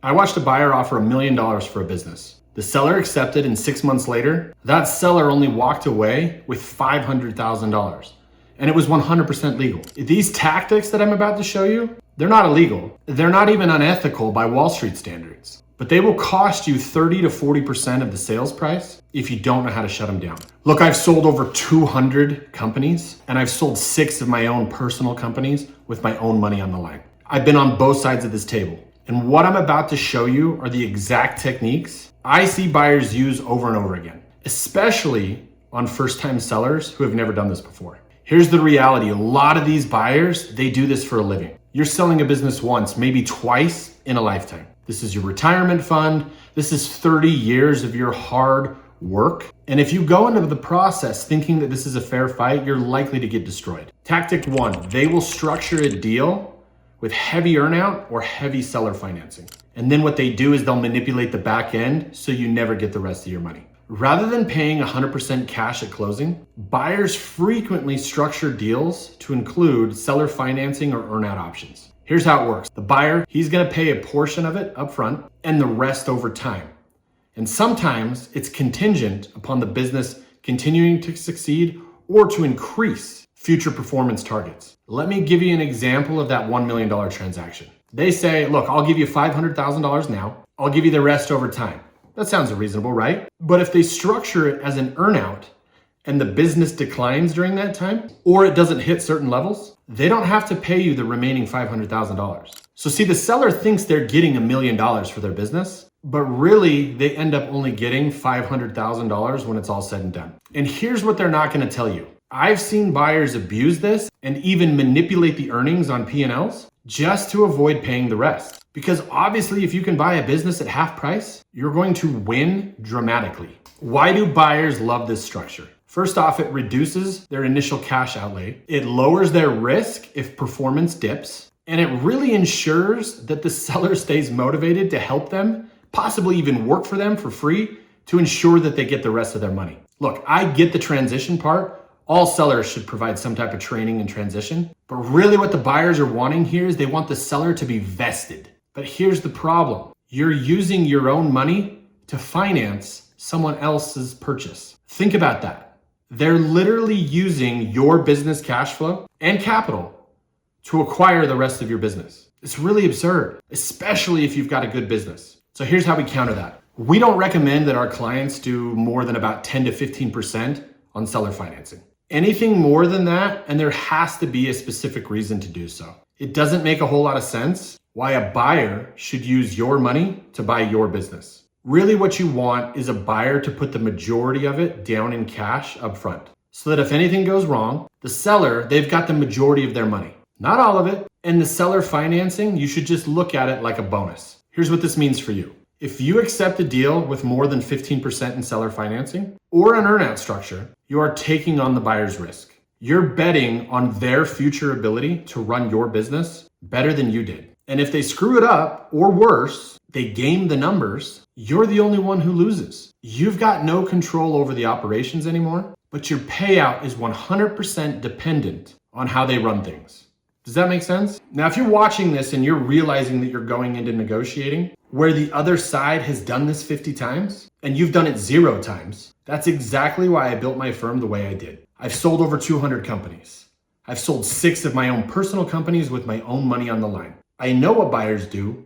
I watched a buyer offer $1 million for a business. The seller accepted, and 6 months later, that seller only walked away with $500,000. And it was 100% legal. These tactics that I'm about to show you, they're not illegal. They're not even unethical by Wall Street standards. But they will cost you 30 to 40% of the sales price if you don't know how to shut them down. Look, I've sold over 200 companies, and I've sold 6 of my own personal companies with my own money on the line. I've been on both sides of this table. And what I'm about to show you are the exact techniques I see buyers use over and over again, especially on first-time sellers who have never done this before. Here's the reality. A lot of these buyers, they do this for a living. You're selling a business once, maybe twice in a lifetime. This is your retirement fund. This is 30 years of your hard work. And if you go into the process thinking that this is a fair fight, you're likely to get destroyed. Tactic 1, they will structure a deal with heavy earnout or heavy seller financing. And then what they do is they'll manipulate the back end so you never get the rest of your money. Rather than paying 100% cash at closing, buyers frequently structure deals to include seller financing or earnout options. Here's how it works. The buyer, he's gonna pay a portion of it up front and the rest over time. And sometimes it's contingent upon the business continuing to succeed or to increase future performance targets. Let me give you an example of that $1 million transaction. They say, look, I'll give you $500,000 now. I'll give you the rest over time. That sounds reasonable, right? But if they structure it as an earnout and the business declines during that time, or it doesn't hit certain levels, they don't have to pay you the remaining $500,000. So see, the seller thinks they're getting $1 million for their business, but really they end up only getting $500,000 when it's all said and done. And here's what they're not gonna tell you. I've seen buyers abuse this and even manipulate the earnings on P&Ls just to avoid paying the rest. Because obviously if you can buy a business at half price, you're going to win dramatically. Why do buyers love this structure? First off, it reduces their initial cash outlay. It lowers their risk if performance dips. And it really ensures that the seller stays motivated to help them, possibly even work for them for free to ensure that they get the rest of their money. Look, I get the transition part. All sellers should provide some type of training and transition. But really what the buyers are wanting here is they want the seller to be vested. But here's the problem. You're using your own money to finance someone else's purchase. Think about that. They're literally using your business cash flow and capital to acquire the rest of your business. It's really absurd, especially if you've got a good business. So here's how we counter that. We don't recommend that our clients do more than about 10 to 15% on seller financing. Anything more than that, and there has to be a specific reason to do so. It doesn't make a whole lot of sense why a buyer should use your money to buy your business. Really what you want is a buyer to put the majority of it down in cash up front, so that if anything goes wrong, the seller, they've got the majority of their money. Not all of it. And the seller financing, you should just look at it like a bonus. Here's what this means for you. If you accept a deal with more than 15% in seller financing or an earnout structure, you are taking on the buyer's risk. You're betting on their future ability to run your business better than you did. And if they screw it up, or worse, they game the numbers, you're the only one who loses. You've got no control over the operations anymore, but your payout is 100% dependent on how they run things. Does that make sense? Now, if you're watching this and you're realizing that you're going into negotiating where the other side has done this 50 times and you've done it 0 times, that's exactly why I built my firm the way I did. I've sold over 200 companies. I've sold 6 of my own personal companies with my own money on the line. I know what buyers do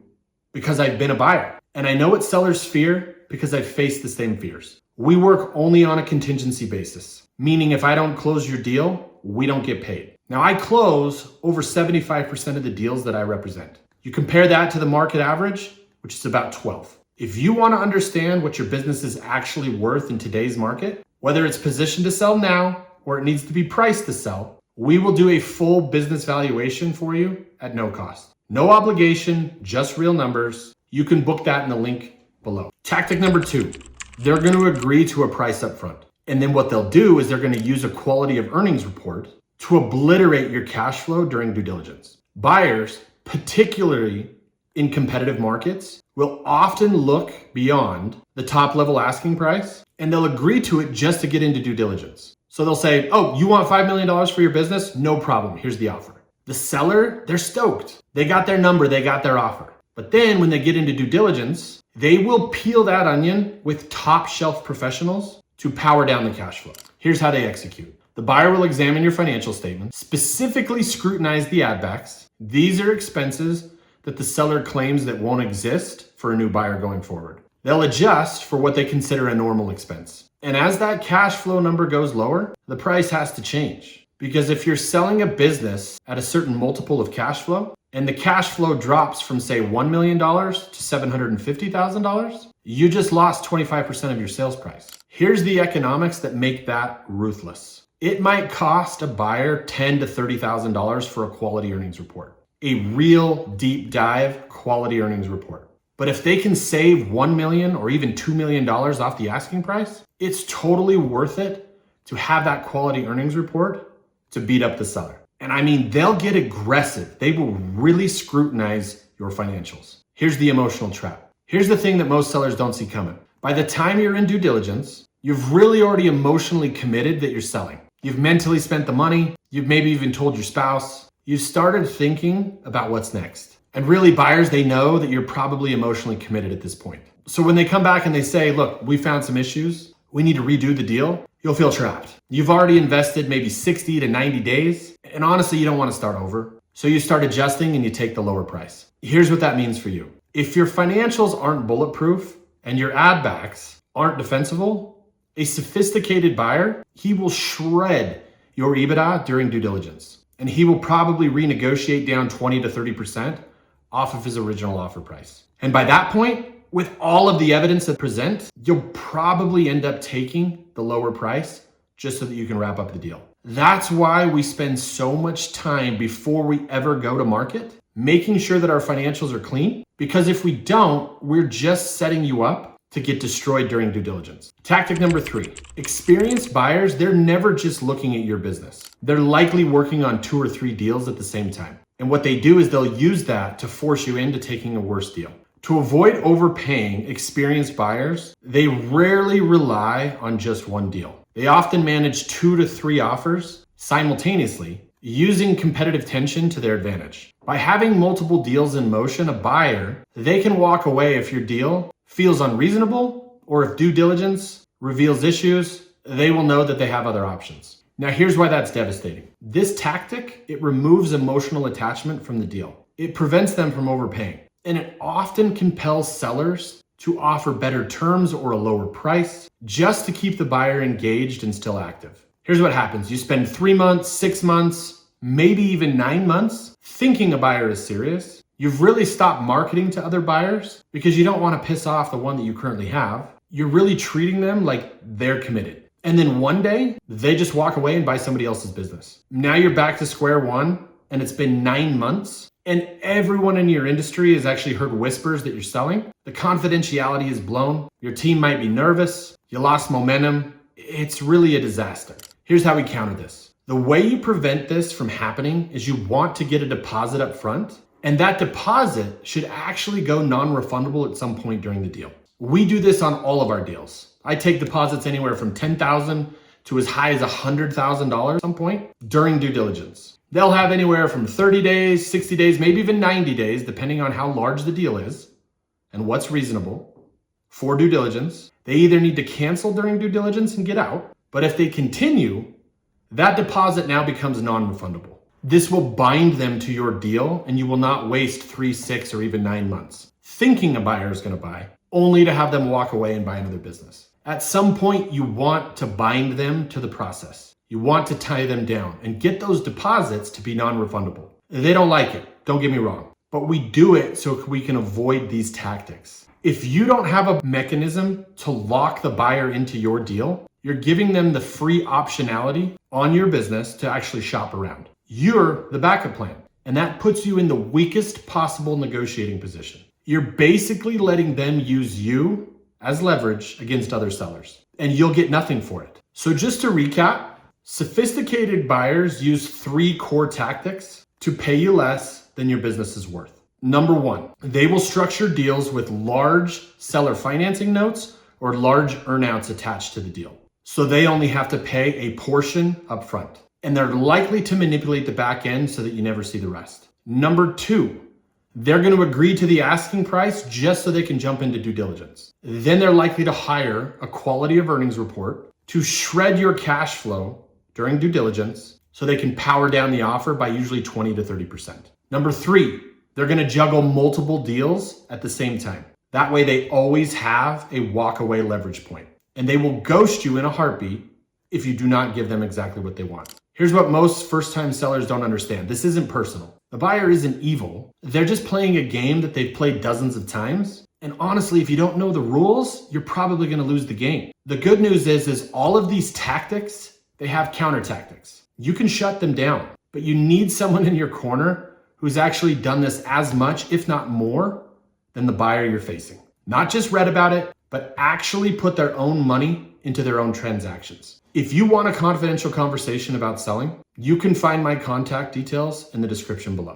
because I've been a buyer. And I know what sellers fear because I've faced the same fears. We work only on a contingency basis, meaning if I don't close your deal, we don't get paid. Now, I close over 75% of the deals that I represent. You compare that to the market average, which is about 12. If you want to understand what your business is actually worth in today's market, whether it's positioned to sell now or it needs to be priced to sell, we will do a full business valuation for you at no cost. No obligation, just real numbers. You can book that in the link below. Tactic number 2, they're going to agree to a price up front. And then what they'll do is they're going to use a quality of earnings report to obliterate your cash flow during due diligence. Buyers, particularly in competitive markets, will often look beyond the top level asking price and they'll agree to it just to get into due diligence. So they'll say, oh, you want $5 million for your business? No problem. Here's the offer. The seller, they're stoked. They got their number, they got their offer. But then when they get into due diligence, they will peel that onion with top shelf professionals to power down the cash flow. Here's how they execute. The buyer will examine your financial statements, specifically scrutinize the add backs. These are expenses that the seller claims that won't exist for a new buyer going forward. They'll adjust for what they consider a normal expense. And as that cash flow number goes lower, the price has to change. Because if you're selling a business at a certain multiple of cash flow, and the cash flow drops from say $1 million to $750,000, you just lost 25% of your sales price. Here's the economics that make that ruthless. It might cost a buyer $10,000 to $30,000 for a quality earnings report. A real deep dive quality earnings report. But if they can save $1 million or even $2 million off the asking price, it's totally worth it to have that quality earnings report to beat up the seller. And I mean, they'll get aggressive. They will really scrutinize your financials. Here's the emotional trap. Here's the thing that most sellers don't see coming. By the time you're in due diligence, you've really already emotionally committed that you're selling. You've mentally spent the money. You've maybe even told your spouse. You've started thinking about what's next. And really, buyers, they know that you're probably emotionally committed at this point. So when they come back and they say, look, we found some issues, we need to redo the deal, you'll feel trapped. You've already invested maybe 60 to 90 days, and honestly, you don't want to start over. So you start adjusting and you take the lower price. Here's what that means for you. If your financials aren't bulletproof and your add backs aren't defensible, a sophisticated buyer, he will shred your EBITDA during due diligence. And he will probably renegotiate down 20 to 30% off of his original offer price. And by that point, with all of the evidence that present, you'll probably end up taking the lower price just so that you can wrap up the deal. That's why we spend so much time before we ever go to market, making sure that our financials are clean. Because if we don't, we're just setting you up to get destroyed during due diligence. Tactic number 3, experienced buyers, they're never just looking at your business. They're likely working on 2 or 3 deals at the same time. And what they do is they'll use that to force you into taking a worse deal. To avoid overpaying experienced buyers, they rarely rely on just one deal. They often manage 2 to 3 offers simultaneously, using competitive tension to their advantage. By having multiple deals in motion, a buyer, they can walk away if your deal feels unreasonable, or if due diligence reveals issues, they will know that they have other options. Now, here's why that's devastating. This tactic, it removes emotional attachment from the deal. It prevents them from overpaying. And it often compels sellers to offer better terms or a lower price just to keep the buyer engaged and still active. Here's what happens. You spend 3 months, 6 months, maybe even 9 months thinking a buyer is serious. You've really stopped marketing to other buyers because you don't want to piss off the one that you currently have. You're really treating them like they're committed. And then one day, they just walk away and buy somebody else's business. Now you're back to square one, and it's been 9 months, and everyone in your industry has actually heard whispers that you're selling. The confidentiality is blown. Your team might be nervous. You lost momentum. It's really a disaster. Here's how we counter this. The way you prevent this from happening is you want to get a deposit up front, and that deposit should actually go non-refundable at some point during the deal. We do this on all of our deals. I take deposits anywhere from $10,000 to as high as $100,000 at some point during due diligence. They'll have anywhere from 30 days, 60 days, maybe even 90 days, depending on how large the deal is and what's reasonable for due diligence. They either need to cancel during due diligence and get out, but if they continue, that deposit now becomes non-refundable. This will bind them to your deal, and you will not waste 3, 6, or even 9 months thinking a buyer is going to buy, only to have them walk away and buy another business. At some point, you want to bind them to the process. You want to tie them down and get those deposits to be non-refundable. They don't like it, don't get me wrong, but we do it so we can avoid these tactics. If you don't have a mechanism to lock the buyer into your deal, you're giving them the free optionality on your business to actually shop around. You're the backup plan, and that puts you in the weakest possible negotiating position. You're basically letting them use you as leverage against other sellers, and you'll get nothing for it. So just to recap, sophisticated buyers use 3 core tactics to pay you less than your business is worth. Number 1, they will structure deals with large seller financing notes or large earnouts attached to the deal. So they only have to pay a portion up front, and they're likely to manipulate the back end so that you never see the rest. Number 2, They're going to agree to the asking price just so they can jump into due diligence. Then they're likely to hire a quality of earnings report to shred your cash flow during due diligence so they can power down the offer by usually 20 to 30%. Number 3, they're going to juggle multiple deals at the same time. That way they always have a walk-away leverage point. And they will ghost you in a heartbeat if you do not give them exactly what they want. Here's what most first-time sellers don't understand. This isn't personal. The buyer isn't evil. They're just playing a game that they've played dozens of times. And honestly, if you don't know the rules, you're probably going to lose the game. The good news is all of these tactics, they have countertactics. You can shut them down, but you need someone in your corner who's actually done this as much, if not more, than the buyer you're facing. Not just read about it, but actually put their own money into their own transactions. If you want a confidential conversation about selling, you can find my contact details in the description below.